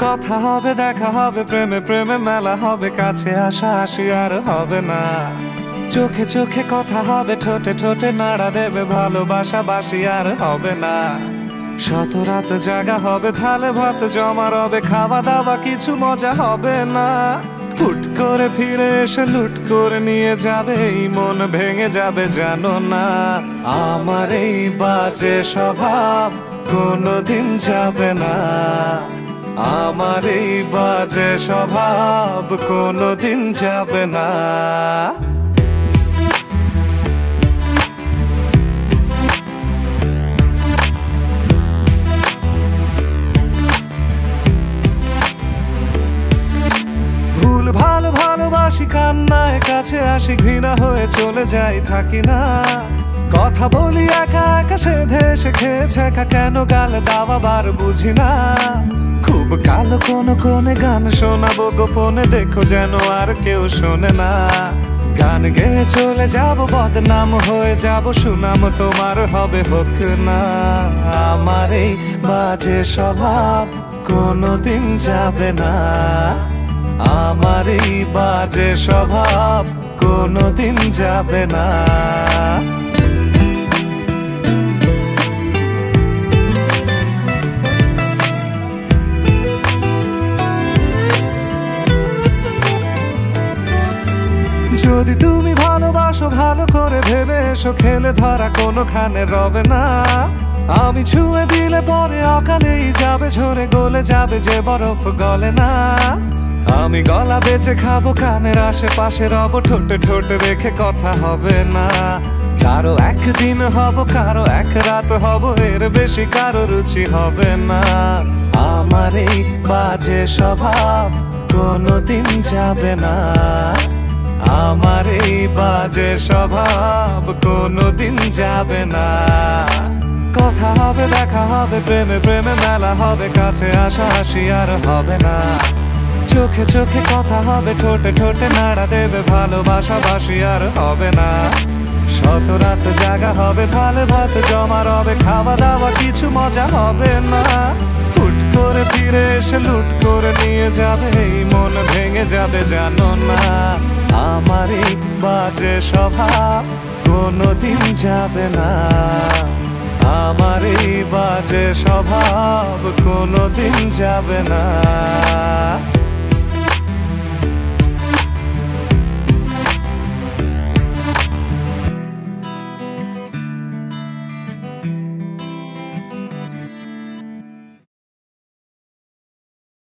কথা হবে, দেখা হবে, প্রেমে প্রেমে মেলা হবে, কাছে আসা আসি আর হবে না। চোখে চোখে কথা হবে, ঠোঁটে ঠোঁটে নাড়া দেবে, ভালোবাসা বাসি আর হবে না। শত রাত জাগা হবে, থালে ভাত জমা রবে, খাওয়া দাওয়া কিছু মজা হবে না। হুট করে ফিরে এসে লুট করে নিয়ে যাবে, এই মন ভেঙে যাবে জানো না। আমার এই বাজে স্বভাব কোনোদিন যাবে না, আমার এই বাজে স্বভাব কোনোদিন যাবে না। ভুল ভালো ভালোবাসি, কান্নায় কাছে আসি, ঘৃণা হয়ে চলে যাই থাকি না। কথা বলি একা একা, সেধে এসে খেয়েছে একা, কেন গাল দাওয়া বার বুঝি না। খুব কালো কোনো কোনে গান শোনাবো গোপনে, দেখো যেন আর কেউ শোনে না। গান গেয়ে চলে যাব, বদনাম হয়ে যাব, সুনাম তোমার হবে হোক না। আমার এই বাজে স্বভাব কোনোদিন যাবে না, আমার এই বাজে স্বভাব কোনোদিন যাবে না। যদি তুমি ভালোবাসো ভালো করে ভেবে এসো, খেলে ধরা কোনোখানে রবে না। আমি ছুঁয়ে দিলে পরে অকালেই যাবে ঝরে, গলে যাবে যে বরফ গলে না। আমি গলা বেঁচে খাবো, কানের আশেপাশে রব, ঠোঁটে ঠোঁটে রেখে কথা হবে না। কারো একদিন হব, কারো এক রাত হব, এর বেশি কারো রুচি হবে না। আমার এই বাজে স্বভাব কোনোদিন যাবে না, আমার এই বাজে স্বভাব কোনোদিন যাবে না। কথা হবে, দেখা হবে, প্রেমে প্রেমে মেলা হবে, কাছে আসা আসি আর হবে না। চোখে চোখে কথা হবে, ঠোঁটে ঠোঁটে নাড়া দেবে, ভালোবাসা বাসি আর হবে না। শত রাত জাগা হবে, থালে ভাত জমা রবে, খাওয়া দাওয়া কিছু মজা হবে না। হুট করে ফিরে এসে লুট করে নিয়ে যাবে, এই মন ভেঙে যাবে জানো না। আমার এই বাজে স্বভাব কোনোদিন যাবে না, আমার এই বাজে স্বভাব কোনোদিন যাবে না।